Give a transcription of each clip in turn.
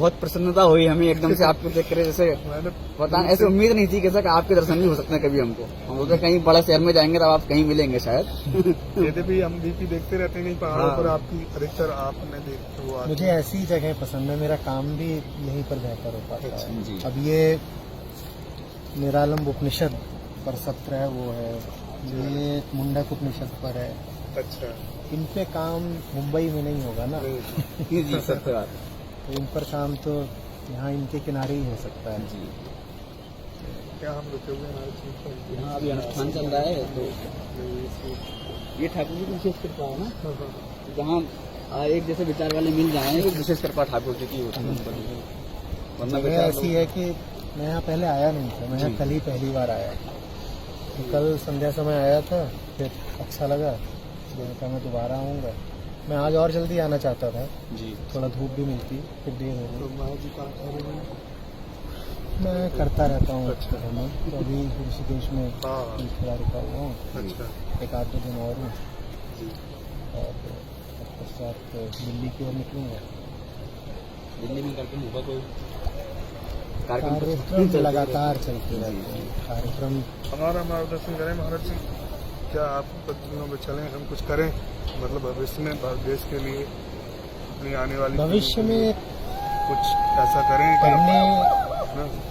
बहुत प्रसन्नता हुई हमें एकदम से आपको देख कर, जैसे पता ऐसे उम्मीद नहीं थी कि सर आपके दर्शन भी हो सकते हैं कभी हमको। हम लोग कहीं बड़ा शहर में जाएंगे तो आप कहीं मिलेंगे शायद। ये भी हम डीपी देखते रहते हैं, कहीं पहाड़ों पर आपकी अधिकतर आपने देखते हो। मुझे ऐसी जगह पसंद है, मेरा काम भी यहीं पर बेहतर हो पाता है। अब ये निरालंब उपनिषद पर सत्र है, वो है, ये मुंडक उपनिषद पर है। अच्छा, इन पे काम मुंबई में नहीं होगा ना। जी सत्य बात। तो इन पर काम तो यहाँ इनके किनारे ही हो सकता है। जी क्या हम रुके हुए हैं? यहाँ अभी अनुष्ठान चल रहा है, तो ये ठाकुर जी की विशेष कृपा है ना, जहाँ एक जैसे विचार वाले मिल जाए, एक विशेष कृपा ठाकुर जी की होती है। वरना जगह ऐसी है कि मैं यहाँ पहले आया नहीं था, मैं यहाँ कल ही पहली बार आया। तो कल संध्या समय आया था, फिर अच्छा लगा, तो मैं दोबारा आऊँगा। मैं आज और जल्दी आना चाहता था जी, थोड़ा धूप भी मिलती, फिर देर हो तो गई। माँ जी कहाँ ठहरे हुए हैं? मैं करता रहता हूँ अच्छा। भ्रमण, तो अभी ऋषिकेश में हाँ, थोड़ा रुका हुआ हूँ, अच्छा एक आध 2 दिन और हूँ, जी। और तत्पश्चात दिल्ली की ओर निकलूँगा। दिल्ली में करके होगा कोई कार्यक्रम लगातार चलते रहते हैं, कार्यक्रम। हमारा मार्गदर्शन करें महाराज जी, क्या आप पद्धतियों में चलें, हम कुछ करें, मतलब भविष्य में देश के लिए, अपनी आने वाली भविष्य में कुछ ऐसा करें कि करने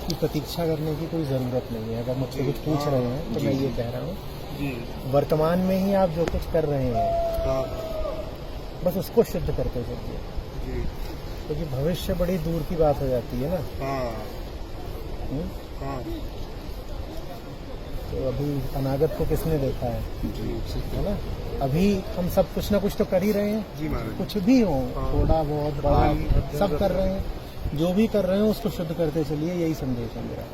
की प्रतीक्षा करने की कोई ज़रूरत नहीं है। अगर मुझसे कुछ पूछ रहे हैं तो मैं ये कह रहा हूँ, जी, वर्तमान में ही आप जो कुछ कर रहे हैं हाँ, बस उसको शुद्ध करते चलिए, जी, क्योंकि भविष्य बड़ी दूर की बात हो जाती है ना। हाँ, हुँ? हाँ, तो अभी अनागत को किसने देखा है ना। अभी हम सब कुछ ना कुछ तो कर ही रहे हैं, जी महाराज, कुछ भी हो, हाँ। थोड़ा बहुत बड़ा सब कर रहे हैं। जो भी कर रहे हैं उसको शुद्ध करते चलिए, यही संदेश है मेरा।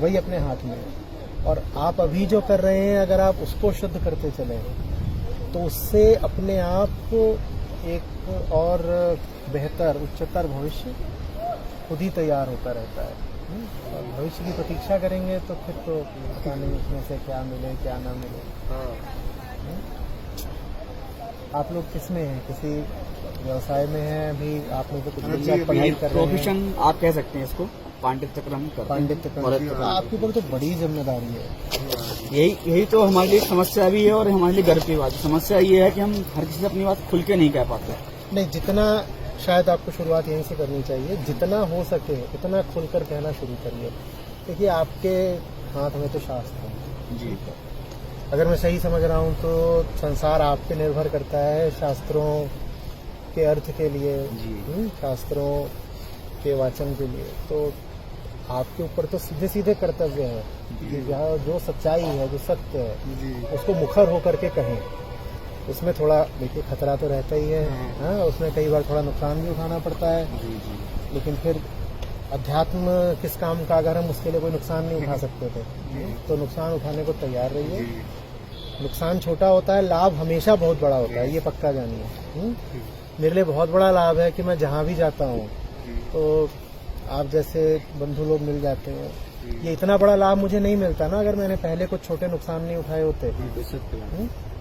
वही अपने हाथ में है, और आप अभी जो कर रहे हैं अगर आप उसको शुद्ध करते चले तो उससे अपने आप को एक और बेहतर उच्चतर भविष्य खुद ही तैयार होता रहता है। और भविष्य की प्रतीक्षा करेंगे तो फिर तो पता नहीं उसमें से क्या मिले क्या ना मिले। हाँ, आप लोग किस में हैं, किसी व्यवसाय में हैं? अभी आप लोग तो कुछ जी, आप पढ़ाई कर रहे हैं, प्रोफेशन आप कह सकते हैं इसको, पांडित्य क्रम करते हैं। पांडित्य कर, आपके ऊपर तो बड़ी जिम्मेदारी है। यही तो हमारे लिए समस्या भी है, और हमारे लिए गर्व की बात। समस्या ये है कि हम हर किसी से अपनी बात खुल के नहीं कह पाते। नहीं, जितना शायद आपको शुरुआत यहीं से करनी चाहिए, जितना हो सके उतना खुलकर कहना शुरू करिए। देखिए आपके हाथ में तो शास्त्र है जी, अगर मैं सही समझ रहा हूँ तो संसार आप पे निर्भर करता है शास्त्रों के अर्थ के लिए, शास्त्रों के वाचन के लिए। तो आपके ऊपर तो सीधे सीधे कर्तव्य है कि जो सच्चाई है, जो सत्य है, जी, उसको मुखर होकर के कहें। उसमें थोड़ा देखिए खतरा तो रहता ही है, हाँ, उसमें कई बार थोड़ा नुकसान भी उठाना पड़ता है, लेकिन फिर अध्यात्म किस काम का, अगर हम उसके लिए कोई नुकसान नहीं उठा सकते थे तो नुकसान उठाने को तैयार रहिए। नुकसान छोटा होता है, लाभ हमेशा बहुत बड़ा होता है, ये पक्का जानिए। मेरे लिए बहुत बड़ा लाभ है कि मैं जहाँ भी जाता हूँ तो आप जैसे बंधु लोग मिल जाते हैं। ये इतना बड़ा लाभ मुझे नहीं मिलता ना अगर मैंने पहले कुछ छोटे नुकसान नहीं उठाए होते।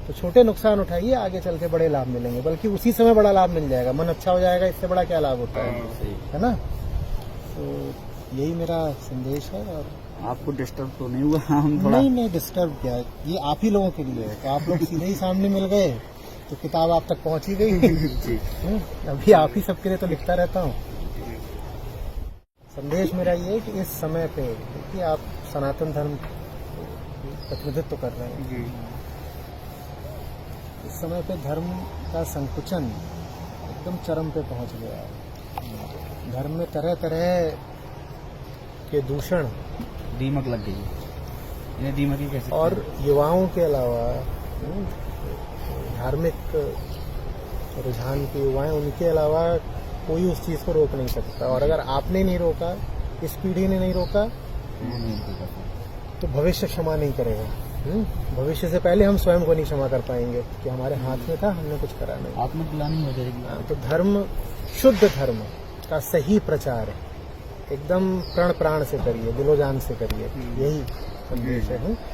तो छोटे नुकसान उठाइए, आगे चल के बड़े लाभ मिलेंगे, बल्कि उसी समय बड़ा लाभ मिल जाएगा, मन अच्छा हो जाएगा, इससे बड़ा क्या लाभ होता है ना। तो यही मेरा संदेश है। और आपको डिस्टर्ब तो नहीं हुआ? हम थोड़ा नहीं डिस्टर्ब क्या है, ये आप ही लोगों के लिए है। तो आप लोग सीधे ही सामने मिल गए तो किताब आप तक पहुंच ही गई। अभी आप ही सबके लिए तो लिखता रहता हूँ। संदेश मेरा ये है कि इस समय पे कि आप सनातन धर्म प्रतिनिधित्व कर रहे हैं, इस समय पे धर्म का संकुचन एकदम चरम पे पहुंच गया है। धर्म में तरह तरह के दूषण, दीमक लग गई है, इन्हें दीमक ही कैसे। और युवाओं के अलावा धार्मिक रुझान के युवाएं, उनके अलावा कोई उस चीज को रोक नहीं सकता। और अगर आपने नहीं रोका, इस पीढ़ी ने नहीं रोका, तो भविष्य क्षमा नहीं करेगा। भविष्य से पहले हम स्वयं को नहीं क्षमा कर पाएंगे कि हमारे हाथ में था, हमने कुछ करा नहीं। आत्मग्लानि हो जाएगी। तो धर्म, शुद्ध धर्म का सही प्रचार एकदम प्रण प्राण से करिए, दिलो जान से करिए, यही संदेश है।